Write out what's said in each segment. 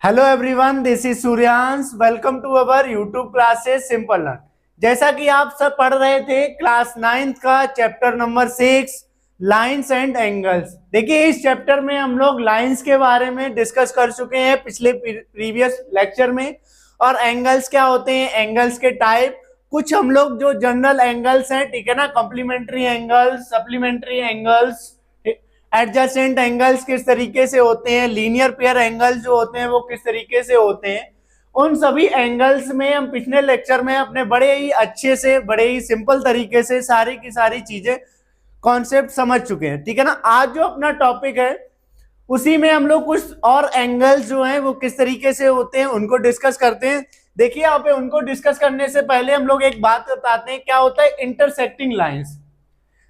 Hello everyone, this is Suryansh. Welcome to our YouTube classes Simple Learn. जैसा कि आप सब पढ़ रहे थे क्लास 9th का chapter number 6 lines and angles. देखिए, इस चैप्टर में हम लोग लाइंस के बारे में डिस्कस कर चुके हैं पिछले प्रीवियस लेक्चर में। और एंगल्स क्या होते हैं, एंगल्स के टाइप, कुछ हम लोग जो जनरल एंगल्स हैं, ठीक है ना, complementary angles, supplementary angles, adjacent angles किस तरीके से होते हैं, लीनियर पेयर एंगल्स जो होते हैं वो किस तरीके से होते हैं, उन सभी एंगल्स में हम पिछले लेक्चर में अपने बड़े ही अच्छे से, बड़े ही सिंपल तरीके से सारी की सारी चीजें, कॉन्सेप्ट समझ चुके हैं। ठीक है ना। आज जो अपना टॉपिक है उसी में हम लोग कुछ और एंगल्स जो हैं वो किस तरीके से होते हैं उनको डिस्कस करते हैं। देखिए, यहाँ पे उनको डिस्कस करने से पहले हम लोग एक बात बताते हैं, क्या होता है इंटरसेक्टिंग लाइंस।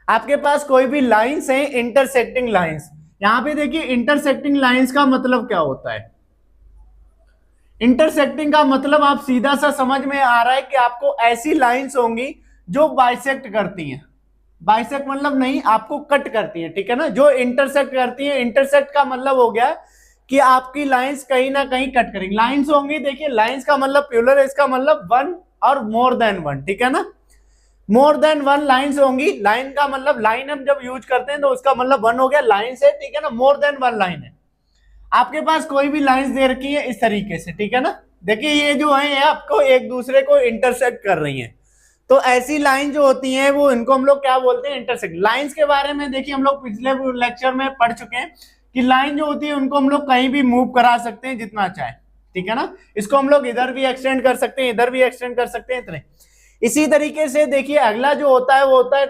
आपके पास कोई भी लाइंस है, इंटरसेक्टिंग लाइंस। यहां पे देखिए, इंटरसेक्टिंग लाइंस का मतलब क्या होता है। इंटरसेक्टिंग का मतलब आप सीधा सा समझ में आ रहा है कि आपको ऐसी लाइंस होंगी जो बाइसेक्ट करती हैं। बाइसेक्ट मतलब नहीं, आपको कट करती हैं, ठीक है ना। जो इंटरसेक्ट करती हैं, इंटरसेक्ट का मतलब हो गया कि आपकी लाइंस कहीं ना कहीं कट करेंगी। लाइंस होंगी, देखिए लाइंस का मतलब प्लूरल है, इसका मतलब वन और मोर देन वन, ठीक है ना। मोर देन वन लाइंस होंगी। लाइन का मतलब, लाइन हम जब यूज करते हैं तो उसका मतलब वन हो गया, लाइन से, ठीक है ना। मोर देन वन लाइन है, आपके पास कोई भी लाइंस दे रखी है इस तरीके से, ठीक है ना। देखिए, ये जो है ये आपको एक दूसरे को इंटरसेक्ट कर रही हैं। तो ऐसी लाइन जो होती हैं वो, इनको हम लोग क्या बोलते हैं, इंटरसेक्ट। लाइंस के बारे में देखिए हम लोग पिछले लेक्चर में पढ़ चुके हैं कि लाइन जो होती है उनको हम लोग कहीं भी मूव करा सकते हैं जितना चाहे, ठीक है ना। इसको हम लोग इधर भी एक्सटेंड कर सकते हैं, इधर भी एक्सटेंड कर सकते हैं, इतने। इसी तरीके से देखिए अगला जो होता है वो होता है,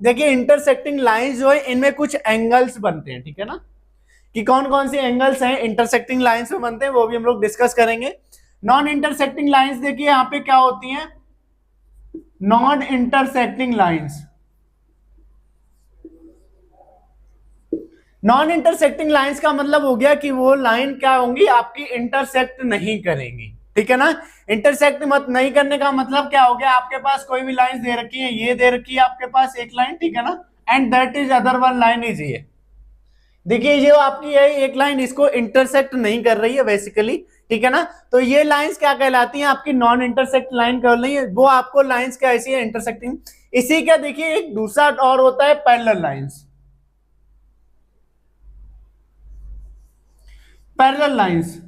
देखिए इंटरसेक्टिंग लाइंस जो है इनमें कुछ एंगल्स बनते हैं, ठीक है ना। कि कौन कौन से एंगल्स हैं इंटरसेक्टिंग लाइंस में बनते हैं वो भी हम लोग डिस्कस करेंगे। नॉन इंटरसेक्टिंग लाइंस देखिए यहां पे क्या होती हैं, non intersecting lines. Non intersecting lines का मतलब हो गया कि वो लाइन क्या होंगी, आपकी इंटरसेक्ट नहीं करेंगी, ठीक है ना। इंटरसेक्ट मत नहीं करने का मतलब क्या हो गया, आपके पास कोई भी लाइन दे रखी है, ये दे रखी है आपके पास एक लाइन, ठीक है ना, and that is other one line is ये। देखिए ये आपकी है एक लाइन, इसको इंटरसेक्ट नहीं कर रही है बेसिकली, ठीक है ना। तो ये लाइंस क्या कहलाती हैं, आपकी नॉन इंटरसेक्ट लाइन कर रही है, वो आपको लाइंस क्या ऐसी है, इंटरसेक्टिंग। इसी का देखिए एक दूसरा और होता है पैरेलल लाइंस। पैरेलल लाइंस,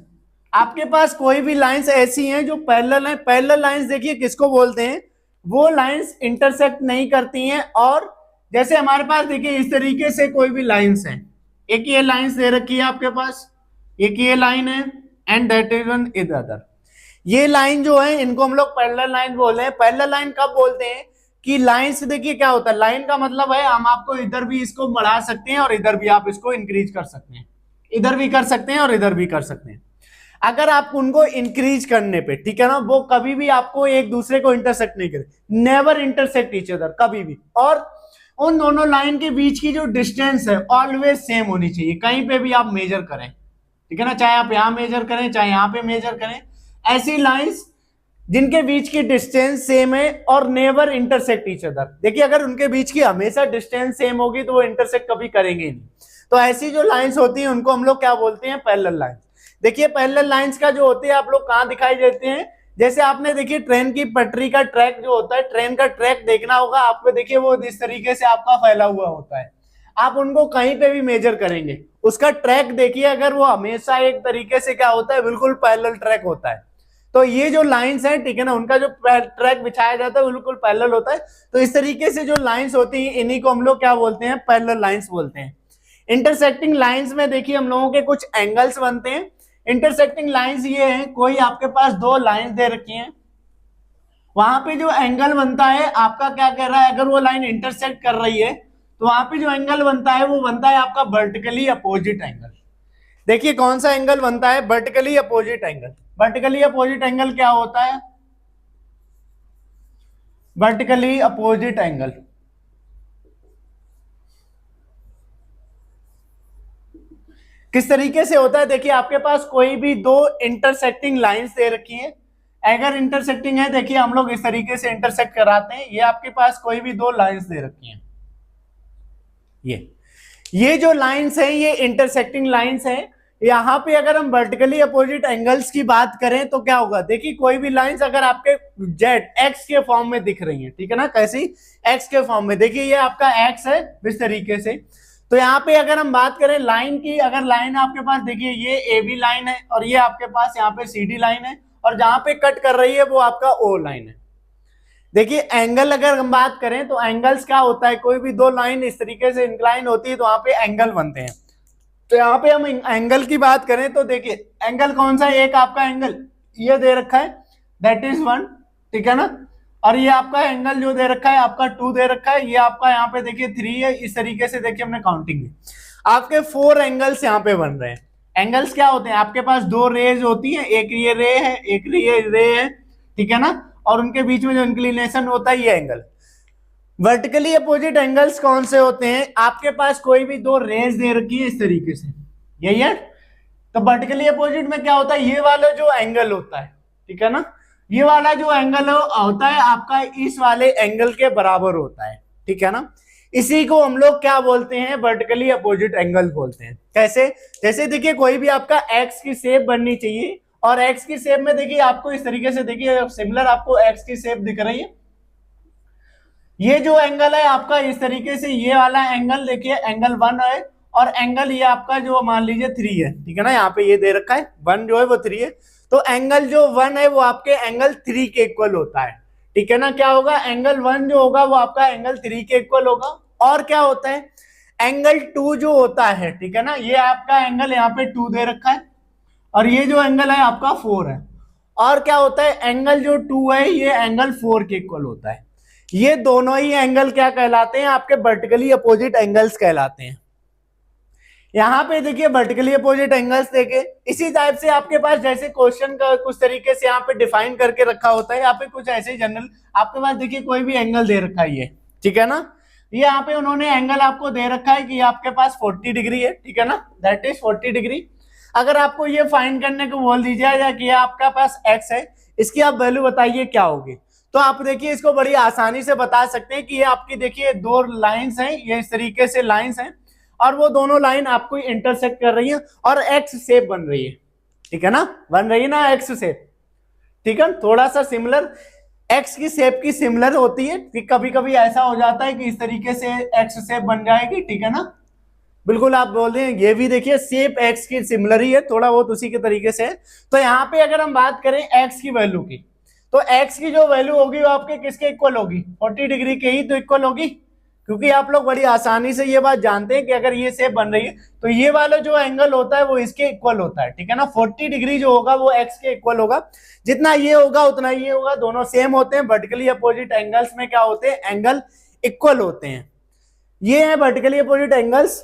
आपके पास कोई भी लाइंस ऐसी हैं जो पैरेलल हैं। पैरेलल लाइंस देखिए किसको बोलते हैं, वो लाइंस इंटरसेक्ट नहीं करती हैं। और जैसे हमारे पास देखिए इस तरीके से कोई भी लाइंस हैं, एक ये लाइंस दे रखी है आपके पास, एक ये लाइन है, and that is one is other. ये लाइन जो है इनको हम लोग पैरेलल लाइन बोलते हैं। पैरेलल लाइन कब बोलते हैं कि लाइंस, देखिए क्या होता है, लाइन का मतलब है हम आपको इधर भी इसको बढ़ा सकते हैं और इधर भी आप इसको इंक्रीज कर सकते हैं, इधर भी कर सकते हैं और इधर भी कर सकते हैं। अगर आप उनको इंक्रीज करने पे, ठीक है ना, वो कभी भी आपको एक दूसरे को इंटरसेक्ट नहीं करे, नेवर इंटरसेक्ट ईच अदर, कभी भी। और उन दोनों लाइन के बीच की जो डिस्टेंस है ऑलवेज सेम होनी चाहिए, कहीं पे भी आप मेजर करें, ठीक है ना, चाहे आप यहां मेजर करें चाहे यहां पे मेजर करें। ऐसी लाइंस जिनके बीच की डिस्टेंस सेम है और नेवर इंटरसेक्ट ईच अदर। देखिए अगर उनके बीच की हमेशा डिस्टेंस सेम होगी तो वो इंटरसेक्ट कभी करेंगे नहीं। तो ऐसी जो लाइंस होती हैं उनको हम लोग क्या बोलते हैं, पैरेलल लाइंस। देखिए पैरेलल लाइंस का जो होते हैं आप लोग कहां दिखाई देते हैं, जैसे आपने देखिए ट्रेन की पटरी का ट्रैक जो होता है, ट्रेन का ट्रैक देखना होगा आपको, देखिए वो इस तरीके से आपका फैला हुआ होता है। आप उनको कहीं पे भी मेजर करेंगे, उसका ट्रैक देखिए, अगर वो हमेशा एक तरीके से क्या होता है, बिल्कुल पैरेलल ट्रैक होता है। तो ये जो लाइंस है, ठीक है ना, उनका जो ट्रैक बिछाया जाता है बिल्कुल पैरेलल होता है। तो इस तरीके से जो लाइंस होती हैं इन्हीं को हम लोग क्या बोलते हैं, पैरेलल लाइंस बोलते हैं। इंटरसेक्टिंग लाइंस में देखिए हम लोगों के कुछ एंगल्स बनते हैं। इंटरसेक्टिंग लाइंस ये हैं, कोई आपके पास दो लाइंस दे रखी हैं, वहां पे जो एंगल बनता है आपका क्या कह रहा है, अगर वो लाइन इंटरसेक्ट कर रही है तो वहां पे जो एंगल बनता है वो बनता है आपका वर्टिकली अपोजिट एंगल। देखिए कौन सा एंगल बनता है, vertically opposite angle. Vertically opposite angle क्या होता है, वर्टिकली अपोजिट एंगल किस तरीके से होता है, देखिए आपके पास कोई भी दो इंटरसेक्टिंग लाइंस दे रखी हैं, अगर इंटरसेक्टिंग है देखिए हम लोग इस तरीके से इंटरसेक्ट कराते हैं। ये आपके पास कोई भी दो लाइंस दे रखी हैं, ये जो लाइंस हैं ये इंटरसेक्टिंग लाइंस हैं। यहाँ पे अगर हम वर्टिकली अपोजिट एंगल्स की बात करें तो क्या होगा, देखिए कोई भी लाइंस अगर आपके जेड एक्स के फॉर्म में दिख रही हैं, ठीक है ना, कैसी, एक्स के फॉर्म में, देखिए ये आपका एक्स है इस तरीके से। तो यहाँ पे अगर हम बात करें लाइन की, अगर लाइन आपके पास देखिए ये ए बी लाइन है और ये आपके पास यहाँ पे सी डी लाइन है और जहां पे कट कर रही है वो आपका ओ लाइन है। देखिए एंगल अगर हम बात करें तो एंगल्स क्या होता है, कोई भी दो लाइन इस तरीके से इंक्लाइन होती है तो वहां पे एंगल बनते हैं। तो यहाँ पे हम एंगल की बात करें तो देखिए एंगल कौन सा है, एक आपका एंगल ये दे रखा है दैट इज 1, ठीक है ना, और ये आपका एंगल जो दे रखा है आपका 2 दे रखा है, ये आपका यहाँ पे देखिए 3 है। इस तरीके से देखिए हमने काउंटिंग में आपके 4 एंगल्स यहाँ पे बन रहे हैं। एंगल्स क्या होते हैं, आपके पास दो रेज होती है, एक ये रे है एक ये रे है, ठीक है ना, और उनके बीच में जो इंक्लिनेशन होता है ये एंगल। वर्टिकली अपोजिट एंगल्स कौन से होते हैं, आपके पास कोई भी दो रेज दे रखी है इस तरीके से, यही है। तो वर्टिकली अपोजिट में क्या होता है, ये वाला जो एंगल होता है, ठीक है ना, ये वाला जो एंगल होता है आपका इस वाले एंगल के बराबर होता है, ठीक है ना। इसी को हम लोग क्या बोलते हैं, वर्टिकली अपोजिट एंगल बोलते हैं। कैसे, जैसे देखिए कोई भी आपका एक्स की शेप बननी चाहिए और एक्स की शेप में देखिए आपको इस तरीके से, देखिए सिमिलर आपको एक्स की शेप दिख रही है। ये जो एंगल है आपका इस तरीके से, ये वाला एंगल देखिए एंगल 1 है और एंगल ये आपका जो मान लीजिए 3 है, ठीक है ना, यहाँ पे ये दे रखा है 1 जो है वो 3 है। तो एंगल जो 1 है वो आपके एंगल 3 के इक्वल होता है, ठीक है ना। क्या होगा, एंगल 1 जो होगा वो आपका एंगल 3 के इक्वल होगा। और क्या होता है, एंगल 2 जो होता है, ठीक है ना, ये आपका एंगल यहाँ पे 2 दे रखा है और ये जो एंगल है आपका 4 है। और क्या होता है, एंगल जो 2 है ये एंगल 4 के इक्वल होता है। ये दोनों ही एंगल क्या कहलाते हैं, आपके वर्टिकली अपोजिट एंगल्स कहलाते हैं। यहाँ पे देखिए वर्टिकली अपोजिट एंगल्स देखे, इसी टाइप से आपके पास जैसे क्वेश्चन का कुछ तरीके से यहाँ पे डिफाइन करके रखा होता है, यहाँ पे कुछ ऐसे जनरल आपके पास देखिए कोई भी एंगल दे रखा है ये, ठीक है ना, ये यहाँ पे उन्होंने एंगल आपको दे रखा है कि आपके पास 40 डिग्री है, ठीक है ना, दैट इज 40 डिग्री। अगर आपको ये फाइंड करने को बोल दीजिए कि आपका पास एक्स है, इसकी आप वैल्यू बताइए क्या होगी, तो आप देखिए इसको बड़ी आसानी से बता सकते हैं कि ये आपकी देखिए दो लाइंस हैं, ये इस तरीके से लाइंस हैं और वो दोनों लाइन आपको इंटरसेक्ट कर रही है और एक्स शेप बन रही है, ठीक है ना, बन रही है ना एक्स शेप, ठीक है। थोड़ा सा सिमिलर एक्स की शेप की सिमिलर होती है कि कभी कभी ऐसा हो जाता है कि इस तरीके से एक्स शेप बन जाएगी, ठीक है ना, बिल्कुल आप बोल रहे हैं ये भी देखिए शेप एक्स की सिमिलर ही है, थोड़ा बहुत उसी के तरीके से। तो यहाँ पे अगर हम बात करें एक्स की वैल्यू की, तो x की जो वैल्यू होगी वो आपके किसके इक्वल होगी, 40 डिग्री के ही तो इक्वल होगी, क्योंकि आप लोग बड़ी आसानी से ये बात जानते हैं कि अगर ये शेप बन रही है तो ये वाला जो एंगल होता है वो इसके इक्वल होता है, ठीक है ना। 40 डिग्री जो होगा वो x के इक्वल होगा, जितना ये होगा उतना ये होगा, दोनों सेम होते हैं। वर्टिकली अपोजिट एंगल्स में क्या होते हैं, एंगल इक्वल होते हैं। ये है वर्टिकली अपोजिट एंगल्स।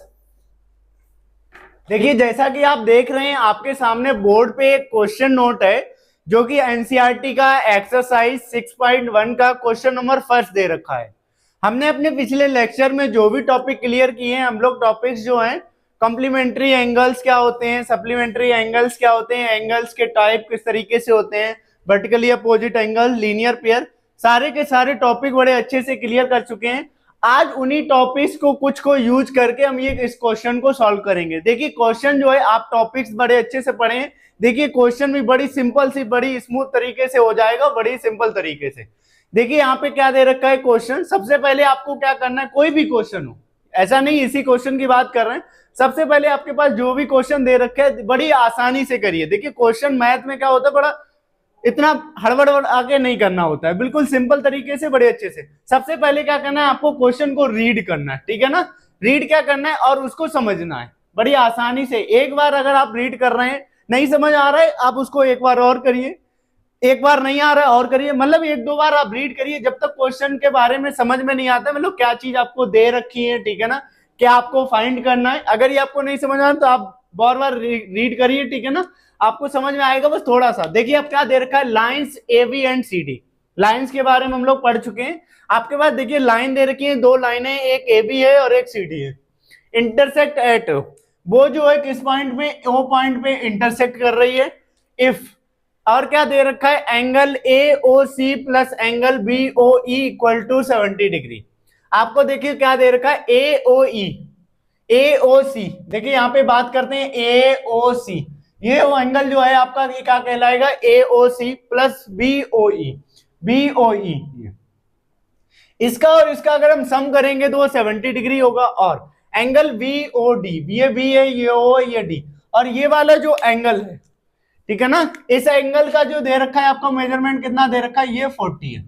देखिए जैसा कि आप देख रहे हैं आपके सामने बोर्ड पे एक क्वेश्चन नोट है जो कि एनसीईआरटी का एक्सरसाइज 6.1 का क्वेश्चन नंबर फर्स्ट दे रखा है। हमने अपने पिछले लेक्चर में जो भी टॉपिक क्लियर किए हैं, हम लोग टॉपिक्स जो हैं कॉम्प्लीमेंट्री एंगल्स क्या होते हैं, सप्लीमेंट्री एंगल्स क्या होते हैं, एंगल्स के टाइप किस तरीके से होते हैं, vertically opposite angle, linear pair, सारे के सारे टॉपिक बड़े अच्छे से क्लियर कर चुके हैं। आज उन्हीं टॉपिक्स को कुछ को यूज करके हम ये इस क्वेश्चन को सॉल्व करेंगे। देखिए क्वेश्चन जो है आप टॉपिक्स बड़े अच्छे से पढ़ें, देखिए क्वेश्चन भी बड़ी सिंपल सी बड़ी स्मूथ तरीके से हो जाएगा, बड़ी सिंपल तरीके से। देखिए यहाँ पे क्या दे रखा है क्वेश्चन, सबसे पहले आपको क्या करना है, कोई भी क्वेश्चन हो, ऐसा नहीं इसी क्वेश्चन की बात कर रहे हैं, सबसे पहले आपके पास जो भी क्वेश्चन दे रखा है बड़ी आसानी से करिए। देखिए क्वेश्चन मैथ में क्या होता है, बड़ा इतना हड़बड़ आके नहीं करना होता है, बिल्कुल सिंपल तरीके से बड़े अच्छे से। सबसे पहले क्या करना है, आपको क्वेश्चन को रीड करना है, ठीक है ना, रीड क्या करना है और उसको समझना है बड़ी आसानी से। एक बार अगर आप रीड कर रहे हैं, नहीं समझ आ रहा है, आप उसको एक बार और करिए, एक बार नहीं आ रहा है और करिए, मतलब एक दो बार आप रीड करिए जब तक क्वेश्चन के बारे में समझ में नहीं आता, मतलब क्या चीज आपको दे रखी है, ठीक है ना, क्या आपको फाइंड करना है। अगर ये आपको नहीं समझ आ रहा तो आप बार बार रीड करिए, ठीक है ना, आपको समझ में आएगा बस थोड़ा सा। देखिए अब क्या दे रखा है, lines A B and C D, lines के बारे में हम लोग पढ़ चुके हैं। आपके पास देखिए लाइन दे रखी है, दो लाइनें, एक ए बी है और एक सी डी है। इंटरसेक्ट एट, वो जो है किस पॉइंट में, ओ पॉइंट पे इंटरसेक्ट कर रही है इफ। और क्या दे रखा है, angle A O C plus angle B O E equal to 70 degree. आपको देखिए क्या दे रखा है, ए ओ ई, AOC, देखिए यहाँ पे बात करते हैं AOC, ये वो एंगल जो है आपका ये क्या कहलाएगा, AOC प्लस BOE, BOE इसका और इसका अगर हम सम करेंगे तो वो 70 डिग्री होगा। और एंगल VOD, ये B है, ये O है, ये D, और ये वाला जो एंगल है, ठीक है ना, इस एंगल का जो दे रखा है आपको मेजरमेंट कितना दे रखा है, ये 40 है,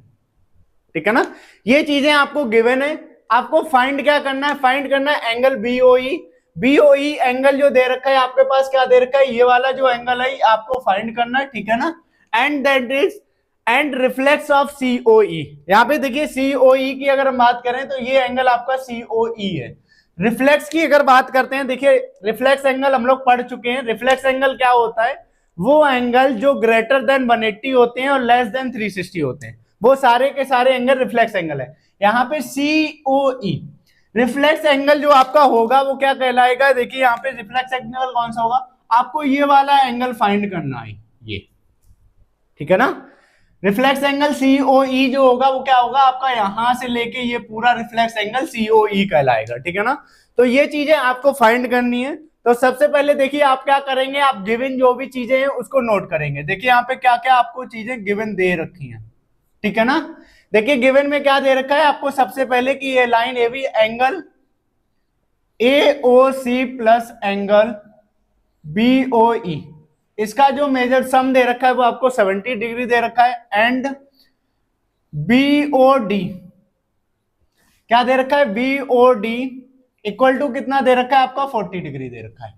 ठीक है ना। ये चीजें आपको गिवन है, आपको फाइंड क्या करना है, फाइंड करना है एंगल BOE। BOE एंगल जो दे रखा है आपके पास क्या दे रखा है, ये वाला जो एंगल है आपको फाइंड करना है, ठीक है ना। And that is and reflex of COE, यहाँ पे देखिए COE की अगर हम बात करें तो ये एंगल आपका COE है। रिफ्लेक्स की अगर बात करते हैं, देखिए रिफ्लेक्स एंगल हम लोग पढ़ चुके हैं। रिफ्लेक्स एंगल क्या होता है, वो एंगल जो ग्रेटर देन 180 होते हैं और लेस देन 360 होते हैं, वो सारे के सारे एंगल रिफ्लेक्स एंगल है। यहाँ पे COE रिफ्लेक्स एंगल जो आपका होगा वो क्या कहलाएगा, देखिए यहाँ पे रिफ्लेक्स एंगल कौन सा होगा, आपको ये वाला एंगल फाइंड करना है, ये, ठीक है ना। रिफ्लेक्स एंगल COE जो होगा वो क्या होगा आपका, यहां से लेके ये पूरा रिफ्लेक्स एंगल COE कहलाएगा, ठीक है ना। तो ये चीजें आपको फाइंड करनी है। तो सबसे पहले देखिए आप क्या करेंगे, आप गिवन जो भी चीजें हैं उसको नोट करेंगे। देखिए यहाँ पे क्या क्या आपको चीजें गिवन दे रखी हैं, ठीक है ना। देखिए गिवन में क्या दे रखा है आपको, सबसे पहले कि ये line AB angle AOC plus angle BOE, इसका जो मेजर सम दे रखा है वो आपको 70 डिग्री दे रखा है। एंड BOD क्या दे रखा है, BOD इक्वल टू कितना दे रखा है आपका, 40 डिग्री दे रखा है।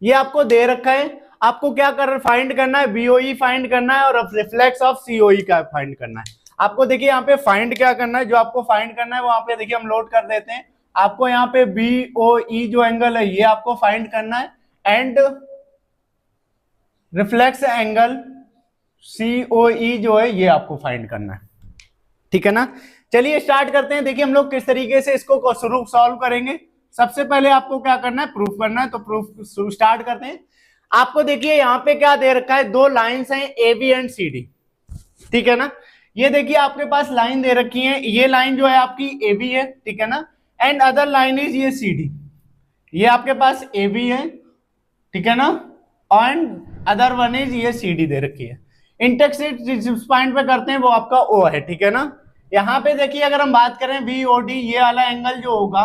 ये आपको दे रखा है, आपको क्या कर फाइंड करना है, BOE फाइंड करना है और रिफ्लेक्स ऑफ COE का फाइंड करना है। आपको देखिए यहाँ पे फाइंड क्या करना है, जो आपको फाइंड करना है वहां पे देखिए हम लोड कर देते हैं। आपको यहाँ पे BOE जो एंगल है ये आपको फाइंड करना है, एंड रिफ्लेक्स एंगल COE जो है ये आपको फाइंड करना है, ठीक है ना। चलिए स्टार्ट करते हैं। देखिए हम लोग किस तरीके से इसको सॉल्व करेंगे। सबसे पहले आपको क्या करना है, प्रूफ करना है। तो प्रूफ स्टार्ट करते हैं। आपको देखिए यहाँ पे क्या दे रखा है, दो लाइंस हैं AB एंड CD, ठीक है ना। ये देखिए आपके पास लाइन दे रखी है, ये लाइन जो है आपकी AB है, ठीक है ना। एंड अदर लाइन इज ये CD, ये आपके पास AB है, ठीक है ना। एंड अदर वन इज ये CD दे रखी है। इंटरसेक्ट जिस पॉइंट पे करते हैं वो आपका O है, ठीक है ना। यहाँ पे देखिए अगर हम बात करें BOD, ये वाला एंगल जो होगा,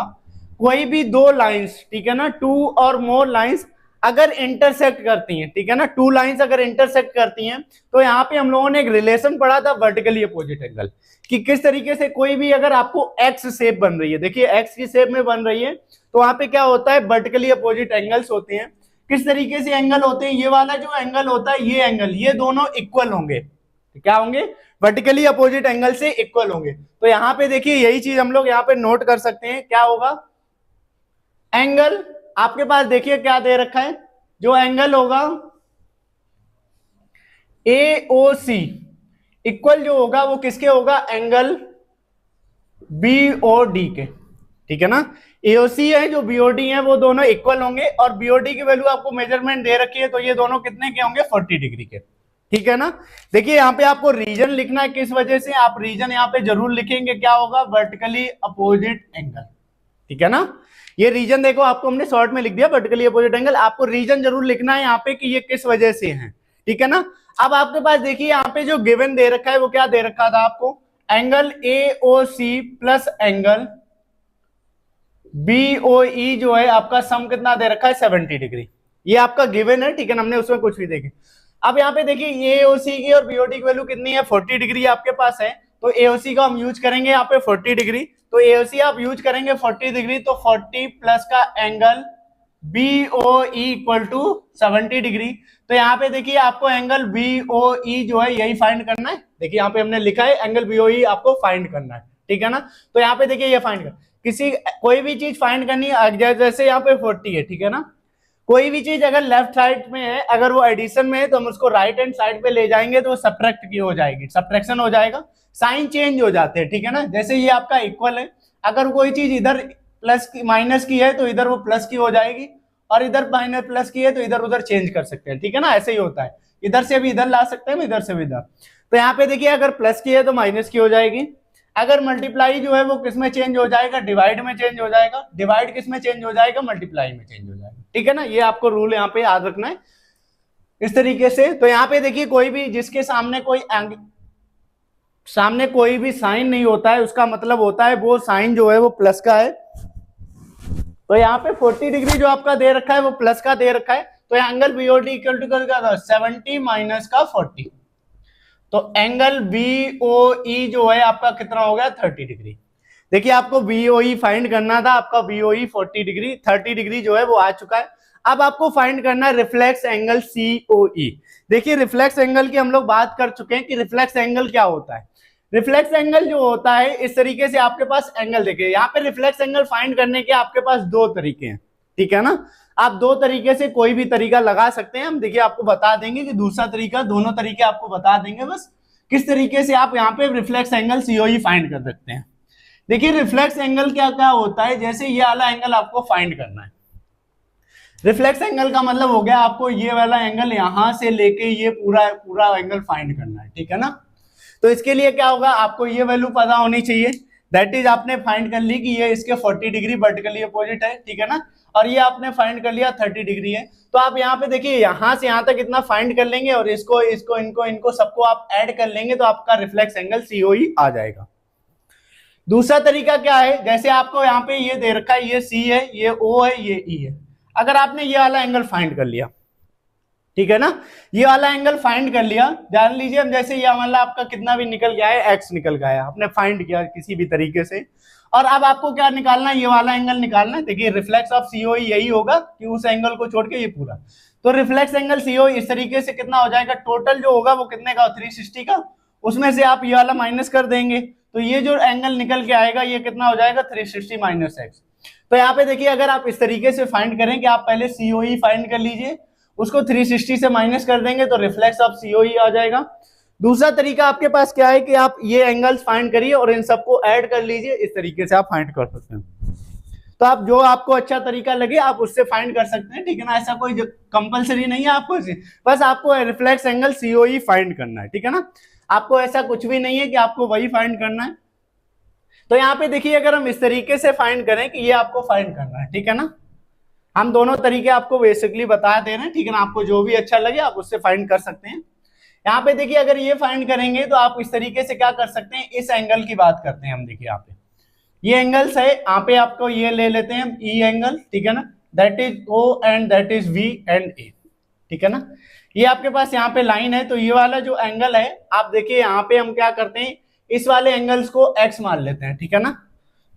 कोई भी दो लाइंस, ठीक है ना, टू और मोर लाइंस अगर इंटरसेक्ट करती हैं, ठीक है ना, टू लाइंस अगर इंटरसेक्ट करती हैं, तो यहाँ पे हम लोगों ने एक रिलेशन पढ़ा था वर्टिकली अपोजिट एंगल, कि किस तरीके से कोई भी अगर आपको एक्स शेप बन रही है, देखिए एक्स की शेप में बन रही है, तो वहां पे क्या होता है, वर्टिकली अपोजिट एंगल्स होते हैं। किस तरीके से एंगल होते हैं, ये वाला जो एंगल होता है, ये एंगल, ये दोनों इक्वल होंगे, क्या होंगे, वर्टिकली अपोजिट एंगल से इक्वल होंगे। तो यहाँ पे देखिए यही चीज हम लोग यहाँ पे नोट कर सकते हैं, क्या होगा, एंगल आपके पास देखिए क्या दे रखा है, जो एंगल होगा AOC इक्वल जो होगा वो किसके होगा, एंगल BOD के, ठीक है ना। AOC है जो BOD है वो दोनों इक्वल होंगे, और BOD की वैल्यू आपको मेजरमेंट दे रखी है, तो ये दोनों कितने के होंगे, 40 डिग्री के, ठीक है ना। देखिए यहाँ पे आपको रीजन लिखना है, किस वजह से आप रीजन यहाँ पे जरूर लिखेंगे, क्या होगा, वर्टिकली अपोजिट एंगल, ठीक है ना। ये रीजन देखो आपको हमने शॉर्ट में लिख दिया, वर्टिकली अपोजिट एंगल, आपको रीजन जरूर लिखना है यहाँ पे कि ये किस वजह से है, ठीक है ना। अब आपके पास देखिए यहाँ पे जो गिवन दे रखा है वो क्या दे रखा था आपको, angle AOC plus angle BOE जो है आपका सम कितना दे रखा है, 70 डिग्री, ये आपका गिवन है, ठीक है ना, हमने उसमें कुछ भी देखे। अब यहाँ पे देखिए AOC की और BOD की वैल्यू कितनी है, 40 डिग्री आपके पास है, तो AOC का हम यूज करेंगे यहाँ पे 40 डिग्री, तो AOC आप यूज करेंगे 40 डिग्री, तो 40 प्लस का angle BOE equal to 70 degree. तो यहाँ पे देखिए आपको एंगल BOE जो है यही फाइंड करना है, देखिए यहाँ पे हमने लिखा है एंगल BOE आपको फाइंड करना है, ठीक है ना। तो यहाँ पे देखिए ये फाइंड कर, किसी कोई भी चीज फाइंड करनी है, जैसे यहाँ पे 40 है, ठीक है ना, कोई भी चीज अगर लेफ्ट साइड में है, अगर वो एडिशन में है, तो हम उसको राइट हैंड साइड पे ले जाएंगे तो सब्ट्रैक्ट की हो जाएगी, सब्ट्रैक्शन हो जाएगा, साइन चेंज हो जाते हैं, ठीक है ना। जैसे ये आपका इक्वल है, अगर कोई चीज इधर प्लस की माइनस की है तो इधर वो प्लस की हो जाएगी, और इधर माइनस प्लस की है तो इधर उधर चेंज कर सकते हैं, ठीक है ना, ऐसे ही होता है, इधर से भी इधर ला सकते हैं, इधर से भी इधर। तो यहाँ पे देखिए अगर प्लस की है तो माइनस की हो जाएगी, अगर मल्टीप्लाई जो है वो किस में चेंज हो जाएगा, डिवाइड में चेंज हो जाएगा, डिवाइड किस में चेंज हो जाएगा, मल्टीप्लाई में चेंज हो जाएगा, ठीक है ना। ये आपको रूल यहाँ पे याद रखना है इस तरीके से। तो यहाँ पे देखिए कोई भी जिसके सामने कोई भी साइन नहीं होता है, उसका मतलब होता है वो साइन जो है वो प्लस का है। तो यहाँ पे 40 डिग्री जो आपका दे रखा है वो प्लस का दे रखा है, तो एंगल बीओडी इक्वल टू क्या था, 70 माइनस का 40। तो एंगल बीओई जो है आपका कितना हो गया, 30 डिग्री। देखिए आपको बीओई फाइंड करना था, आपका बीओई 40 डिग्री, 30 डिग्री जो है वो आ चुका है। अब आपको फाइंड करना है रिफ्लेक्स एंगल सीओई। देखिए रिफ्लेक्स एंगल की हम लोग बात कर चुके हैं कि रिफ्लेक्स एंगल क्या होता है। रिफ्लेक्स एंगल जो होता है इस तरीके से आपके पास एंगल, देखिए यहाँ पे रिफ्लेक्स एंगल फाइंड करने के आपके पास दो तरीके हैं, ठीक है ना। आप दो तरीके से कोई भी तरीका लगा सकते हैं, हम देखिए आपको बता देंगे कि दूसरा तरीका, दोनों तरीके आपको बता देंगे बस किस तरीके से आप यहाँ पे रिफ्लेक्स एंगल सीओई फाइंड कर सकते हैं। देखिए रिफ्लेक्स एंगल क्या क्या होता है, जैसे ये वाला एंगल आपको फाइंड करना है। रिफ्लेक्स एंगल का मतलब हो गया आपको ये वाला एंगल यहां से लेके ये पूरा एंगल फाइंड करना है, ठीक है ना। तो इसके लिए क्या होगा, आपको ये वैल्यू पता होनी चाहिए, दैट इज आपने फाइंड कर ली कि ये इसके 40 डिग्री वर्टिकली अपोजिट है, ठीक है ना। और ये आपने फाइंड कर लिया 30 डिग्री है। तो आप यहाँ पे देखिए यहां से यहां तक इतना फाइंड कर लेंगे और इसको इसको इनको इनको सबको आप ऐड कर लेंगे तो आपका रिफ्लेक्स एंगल सीओई आ जाएगा। दूसरा तरीका क्या है, जैसे आपको यहाँ पे ये दे रखा है, ये सी है, ये ओ है, ये ई है। अगर आपने ये वाला एंगल फाइंड कर लिया, ठीक है ना, ये वाला एंगल फाइंड कर लिया, जान लीजिए हम जैसे ये मतलब आपका कितना भी निकल गया है, एक्स निकल गया है, आपने फाइंड किया किसी भी तरीके से। और अब आपको क्या निकालना है, ये वाला एंगल निकालना है। देखिए रिफ्लेक्स ऑफ सीओई यही होगा कि उस एंगल को छोड़ के ये पूरा, तो रिफ्लेक्स एंगल सीओई इस तरीके से कितना हो जाएगा, टोटल जो होगा वो कितने का, 360 का, उसमें से आप ये वाला माइनस कर देंगे तो ये जो एंगल निकल के आएगा ये कितना हो जाएगा, 360 माइनस एक्स। तो यहाँ पे देखिए अगर आप इस तरीके से फाइंड करें कि आप पहले सीओई फाइंड कर लीजिए, उसको 360 से माइनस कर देंगे तो रिफ्लेक्स ऑफ सीओई आ जाएगा। दूसरा तरीका आपके पास क्या है कि आप ये एंगल्स फाइंड करिए और इन सबको ऐड कर लीजिए, इस तरीके से आप फाइंड कर सकते हैं। तो आप जो आपको अच्छा तरीका लगे आप उससे फाइंड कर सकते हैं, ठीक है ना। ऐसा कोई कंपलसरी नहीं है आपको, बस आपको रिफ्लेक्स एंगल सीओई फाइंड करना है, ठीक है ना। आपको ऐसा कुछ भी नहीं है कि आपको वही फाइंड करना है। तो यहाँ पे देखिए अगर हम इस तरीके से फाइंड करें कि ये आपको फाइंड करना है, ठीक है ना, हम दोनों तरीके आपको बेसिकली बता दे रहे हैं, ठीक है ना। आपको जो भी अच्छा लगे आप उससे फाइंड कर सकते हैं। यहाँ पे देखिए अगर ये फाइंड करेंगे तो आप इस तरीके से क्या कर सकते हैं, इस एंगल की बात करते हैं हम। देखिए यहाँ पे ये एंगल्स है, यहाँ पे आपको ये ले लेते हैं ई एंगल, ठीक है ना, that is O and that is V and A, ठीक है ना। ये आपके पास यहाँ पे लाइन है, तो ये वाला जो एंगल है आप देखिए यहाँ पे हम क्या करते हैं, इस वाले एंगल्स को एक्स मान लेते हैं, ठीक है ना।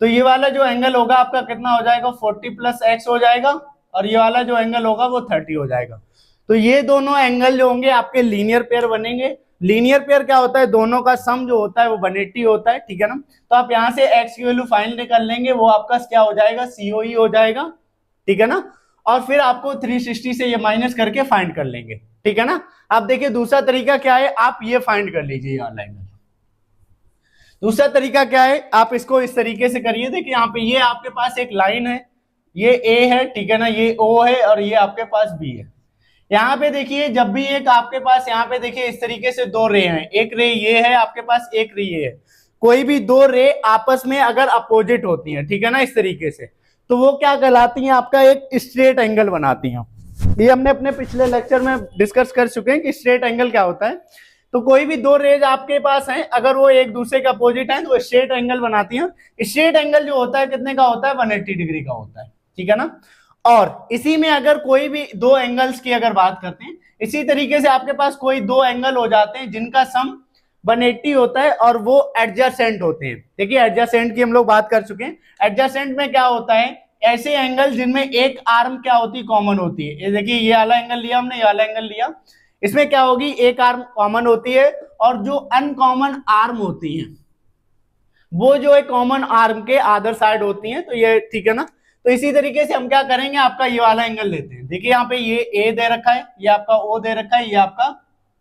तो ये वाला जो एंगल होगा आपका कितना हो जाएगा, 40 प्लस एक्स हो जाएगा, और ये वाला जो एंगल होगा वो 30 हो जाएगा। तो ये दोनों एंगल जो होंगे आपके लीनियर पेयर बनेंगे। लीनियर पेयर क्या होता है, दोनों का सम जो होता है वो 180 होता है, ठीक है ना। तो आप यहाँ से एक्स की वैल्यू फाइनल कर लेंगे, वो आपका क्या हो जाएगा, सीओई हो जाएगा, ठीक है ना। और फिर आपको 360 से ये माइनस करके फाइंड कर लेंगे, ठीक है ना। अब देखिए दूसरा तरीका क्या है, आप ये फाइंड कर लीजिए ये वाला एंगल। दूसरा तरीका क्या है, आप इसको इस तरीके से करिए। देखिए यहाँ पे ये आपके पास एक लाइन है, ये ए है, ठीक है ना, ये ओ है और ये आपके पास बी है। यहाँ पे देखिए जब भी एक आपके पास यहाँ पे देखिए इस तरीके से दो रे हैं, एक रे ये है आपके पास, एक रे ये है। कोई भी दो रे आपस में अगर अपोजिट होती हैं, ठीक है ना, इस तरीके से, तो वो क्या कहलाती हैं, आपका एक स्ट्रेट एंगल बनाती हैं। ये हमने अपने पिछले लेक्चर में डिस्कस कर चुके हैं कि स्ट्रेट एंगल क्या होता है। तो कोई भी दो रेज आपके पास हैं, अगर वो एक दूसरे के अपोजिट हैं तो स्ट्रेट एंगल बनाती हैं। स्ट्रेट एंगल जो होता है कितने का होता है, 180 डिग्री का होता है, ठीक है ना। और इसी में अगर कोई भी दो एंगल्स की अगर बात करते हैं, इसी तरीके से आपके पास कोई दो एंगल हो जाते हैं जिनका सम 180 होता है और वो एडजेसेंट होते हैं। देखिए एडजेसेंट की हम लोग बात कर चुके हैं। एडजेसेंट में क्या होता है, ऐसे एंगल जिनमें एक आर्म क्या होती है, कॉमन होती है। ये देखिए ये वाला एंगल लिया हमने, ये वाला एंगल लिया, इसमें क्या होगी, एक आर्म कॉमन होती है और जो अनकॉमन आर्म होती है वो जो है कॉमन आर्म के अदर साइड होती हैं। तो ये ठीक है ना। तो इसी तरीके से हम क्या करेंगे, आपका ये वाला एंगल लेते हैं। देखिए यहाँ पे ये ए दे रखा है, ये आपका ओ दे रखा है, ये आपका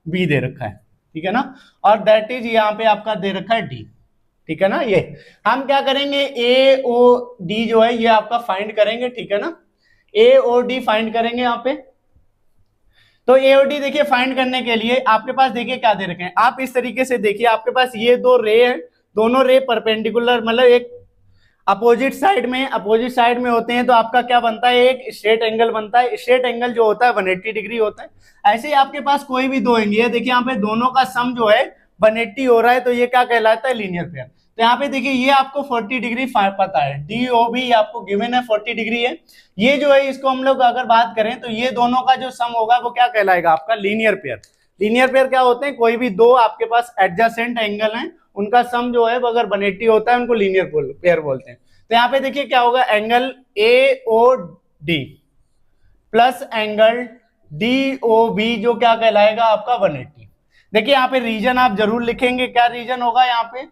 बी दे रखा है, ठीक है ना, और दैट इज यहाँ पे आपका दे रखा है डी, ठीक है ना। ये हम क्या करेंगे, ए ओ डी जो है ये आपका फाइंड करेंगे, ठीक है ना, ए ओ डी फाइंड करेंगे यहाँ पे। तो ए और डी देखिए फाइंड करने के लिए आपके पास देखिए क्या दे रखे हैं, आप इस तरीके से देखिए आपके पास ये दो रे है दोनों रे परपेंडिकुलर मतलब एक अपोजिट साइड में होते हैं, तो आपका क्या बनता है, एक स्ट्रेट एंगल बनता है। स्ट्रेट एंगल जो होता है 180 डिग्री होता है। ऐसे ही आपके पास कोई भी दो एंगल है, देखिए यहाँ पे दोनों का सम जो है 180 हो रहा है, तो ये क्या कहलाता है, लीनियर पेयर। तो यहाँ पे देखिए ये आपको 40 डिग्री पता है, DOB आपको गिवन है 40 डिग्री है। ये जो है इसको हम लोग अगर बात करें तो ये दोनों का जो सम होगा वो क्या कहलाएगा, आपका लीनियर पेयर। लीनियर पेयर क्या होते हैं, कोई भी दो आपके पास एडजेसेंट एंगल हैं, उनका सम जो है वो अगर 180 होता है, उनको लीनियर पेयर बोलते हैं। तो यहाँ पे देखिए क्या होगा, angle AOD plus angle DOB जो क्या कहलाएगा आपका 180। देखिए यहाँ पे रीजन आप जरूर लिखेंगे, क्या रीजन होगा यहाँ पे,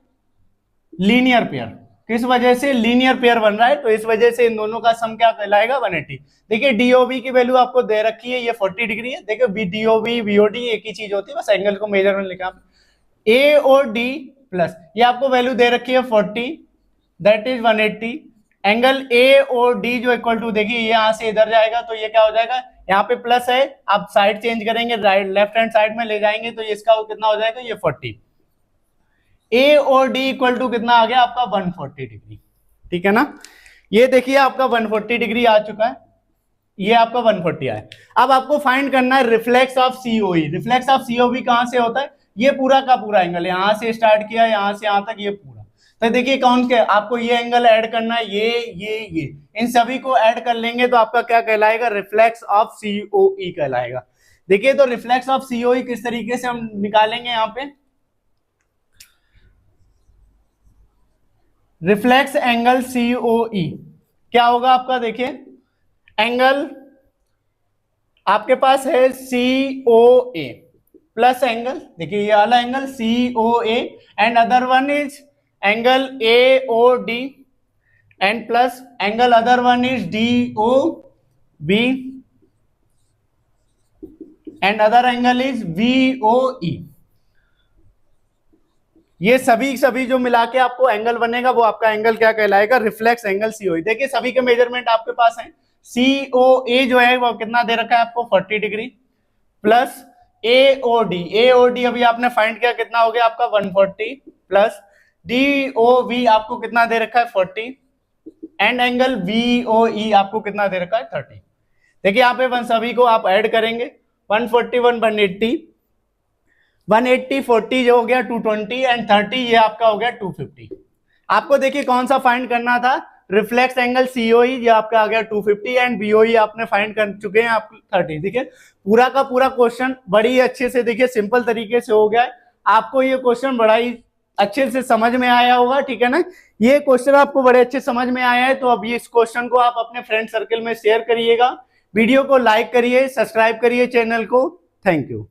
लीनियर पेयर। किस वजह से, लीनियर पेयर बन रहा है, तो इस वजह से इन दोनों का सम क्या कहलाएगा, 180। देखिए DOB की वैल्यू आपको दे रखी है, ये 40 डिग्री है। देखिए DOB VOD एक ही चीज होती है, बस एंगल को मेजरमेंट लिखा। A और D प्लस ये आपको वैल्यू दे रखी है 40, दैट इज 180। एंगल A और D जो इक्वल टू, देखिए यहां से इधर जाएगा तो ये क्या हो जाएगा, यहाँ पे प्लस है, आप साइड चेंज करेंगे, राइट लेफ्ट हैंड साइड में ले जाएंगे तो इसका कितना हो जाएगा, ये 40। A और D इक्वल टू कितना आ गया आपका 140 डिग्री, ठीक है ना। ये देखिए आपका 140 डिग्री आ चुका है, ये आपका 140 आया। अब आपको फाइंड करना है reflex of COE। Reflex of COE कहां से होता है, ये पूरा का पूरा एंगल, यहां से स्टार्ट किया यहां से यहां तक, ये पूरा। तो देखिए कौन के, आपको ये एंगल ऐड करना है, ये इन सभी को ऐड कर लेंगे तो आपका क्या कहलाएगा, रिफ्लेक्स ऑफ COE कहलाएगा। देखिए तो रिफ्लेक्स ऑफ COE किस तरीके से हम निकालेंगे, यहाँ पे रिफ्लेक्स एंगल COE क्या होगा आपका, देखिए एंगल आपके पास है COA प्लस एंगल, देखिए ये वाला angle COA and other one is angle AOD and plus angle other one is DOB and other angle is VOE। ये सभी जो मिला के आपको एंगल बनेगा वो आपका एंगल क्या कहलाएगा, रिफ्लेक्स एंगल COE। देखिए सभी के मेजरमेंट आपके पास है। COA जो है वो कितना दे रखा है आपको, 40 डिग्री प्लस AOD अभी आपने फाइंड किया कितना हो गया आपका 140 प्लस DOB आपको कितना दे रखा है 40 एंड एंगल VOE आपको कितना दे रखा है 30। देखिए यहाँ पे सभी को आप ऐड करेंगे, 141 180 180 40 जो हो गया 220 एंड 30 ये आपका हो गया 250। आपको देखिए कौन सा फाइंड करना था, रिफ्लेक्स एंगल COE ये आपका आ गया 250 एंड VOE आपने फाइंड कर चुके हैं आप 30। देखिए पूरा का पूरा क्वेश्चन बड़ी अच्छे से देखिए सिंपल तरीके से हो गया है। आपको ये क्वेश्चन बड़ा ही अच्छे से समझ में आया होगा, ठीक है ना। ये क्वेश्चन आपको बड़े अच्छे समझ में आया है, तो अब ये इस क्वेश्चन को आप अपने फ्रेंड सर्कल में शेयर करिएगा, वीडियो को लाइक करिए, सब्सक्राइब करिए चैनल को। Thank you.